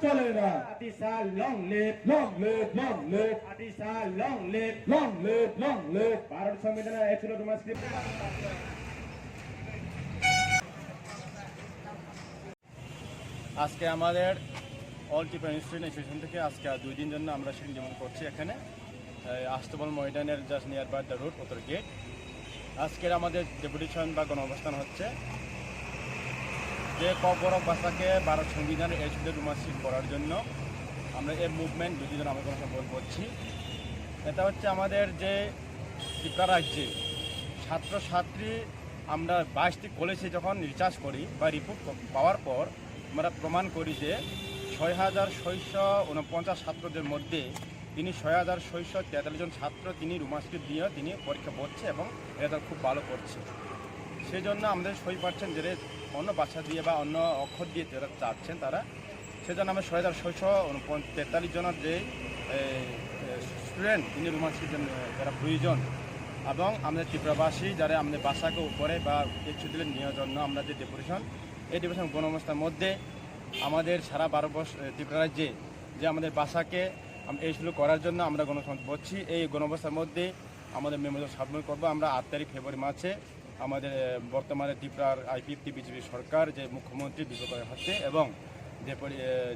চলে না। Adisa long live, long live long live Adisa long live. Long live long live. Bharat সংবিধানের 116তম script. আজকে আমাদের অল ত্রিপুরা স্টুডেন্ট অ্যাসোসিয়েশন থেকে আজকে 2 দিন জন্য আমরা সেদিন যেমন করছি এখানে আস্তবল ময়দানের just near by the road উত্তর গেট। আজকের আমাদের ডেপুটেশন বা গণঅবস্থান হচ্ছে যে কবরক ভাষাকে ভারত সংবিধানের এজুকেটেড রুমাসিক করার জন্য আমরা এই মুভমেন্ট 2 দিন আমরা করছি। এটা হচ্ছে আমাদের যে ত্রিপুরা রাজ্যে ছাত্রছাত্রী আমরা 22টি কলেজে যখন রিসার্চ করি বা রিপোর্ট পাওয়ার পর আমরা প্রমাণ করি যে 6,649 ছাত্রদের মধ্যে তিনি 6,643 জন ছাত্র তিনি রুমাসিক দিয়ে তিনি পরীক্ষা পড়ছে এবং এটা খুব ভালো করছে। সেই জন্য আমাদের 6% যে অন্য ভাষা দিয়ে বা অন্য অক্ষর দিয়ে যারা চাচ্ছেন তারা সেজন্য আমরা 6,643 জনের যে স্টুডেন্ট তিনি রুমাসিকের জন্য যারা প্রয়োজন এবং আমাদের ত্রিপুরাবাসী যারা আমাদের ভাষাকে উপরে বা এক্সুদিলের নেওয়ার জন্য আমরা যে ডেপুটেশন এই ডেপুটেশন গণঅবস্থার মধ্যে আমাদের সারা ভারতবর্ষ ত্রিপুরা রাজ্যে যে আমাদের ভাষাকে এইগুলো করার জন্য আমরা গণসংযোগ করছি। এই গণঅবস্থার মধ্যে আমাদের মেমোরিয়াল সাবমিট করবো আমরা 8 তারিখ ফেব্রুয়ারি মাসে আমাদের বর্তমানে ত্রিপুরার আইপিএফটি বিজেপি সরকার যে মুখ্যমন্ত্রী বিজয় হাতে এবং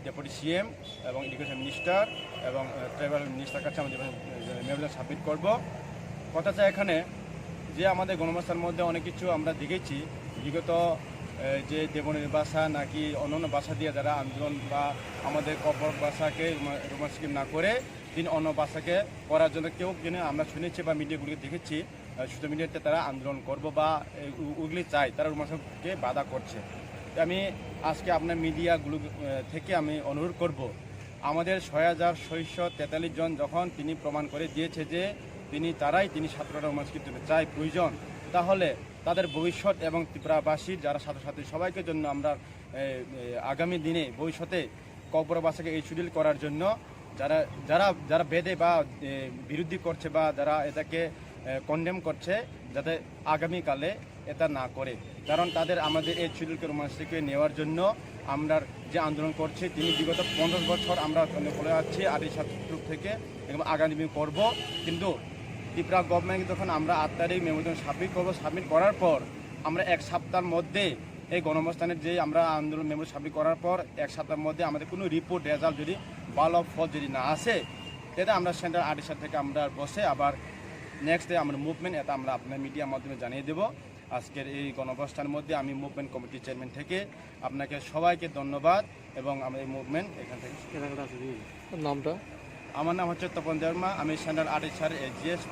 ডেপুটি সিএম এবং এডুকেশন মিনিস্টার এবং ট্রাইবাল মিনিস্টার কাছে আমাদের মেমোরিয়াল সাবমিট করব। কথা চাই এখানে যে আমাদের গণঅবস্থার মধ্যে অনেক কিছু আমরা দেখেছি বিগত যে দেবনের ভাষা নাকি অন্যান্য ভাষা দিয়ে যারা আন্দোলন বা আমাদের কবরক ভাষাকে রোমান্সিক না করে তিনি অন্য ভাষাকে করার জন্য কেউ যেন আমরা শুনেছি বা মিডিয়াগুলিকে দেখেছি সোশ্যাল মিডিয়াতে তারা আন্দোলন করব বা ওগুলি চাই তারা রোমান্সিককে বাধা করছে। আমি আজকে আপনার মিডিয়াগুলো থেকে আমি অনুরোধ করব আমাদের 6,643 জন যখন তিনি প্রমাণ করে দিয়েছে যে তিনি ছাত্ররা রোমান্সিক চাই প্রয়োজন, তাহলে তাদের ভবিষ্যৎ এবং ত্রিপুরাবাসীর যারা ছাত্রছাত্রী সবাইকে জন্য আমরা আগামী দিনে ভবিষ্যতে কবরক ভাষাকে এই শিডিউল করার জন্য যারা যারা যারা বেদে বা বিরোধী করছে বা যারা এটাকে কন্ডেম করছে যাতে আগামীকালে এটা না করে, কারণ তাদের আমাদের এই শিডিউলকে রোমান্সিকে নেওয়ার জন্য আমরা যে আন্দোলন করছি তিনি বিগত 50 বছর আমরা বলে যাচ্ছি 28 থেকে এবং আগামী দিন করব। কিন্তু ত্রিপুরা গভর্নমেন্ট যখন আমরা 8 তারিখ মেমোরিয়াল সাবমিট করবো, সাবমিট করার পর আমরা 1 সপ্তাহের মধ্যে এই গণঅবস্থানের যে আমরা আন্দোলন মেমোরিয়াল সাবমিট করার পর 1 সপ্তাহের মধ্যে আমাদের কোনো রিপোর্ট রেজাল্ট যদি ভালো ফল যদি না আসে এটা আমরা সেন্ট্রাল আরডিসি থেকে আমরা বসে আবার নেক্সট ডে আমরা মুভমেন্ট এটা আমরা আপনার মিডিয়ার মাধ্যমে জানিয়ে দেব। আজকের এই গণঅবস্থানের মধ্যে আমি মুভমেন্ট কমিটির চেয়ারম্যান থেকে আপনাকে সবাইকে ধন্যবাদ এবং আমরা এই মুভমেন্ট এখান থেকে নামটা আমার নাম হচ্ছে তপন দেবর্মা, আমি সেন্ট্রাল আরডিসি এজিএস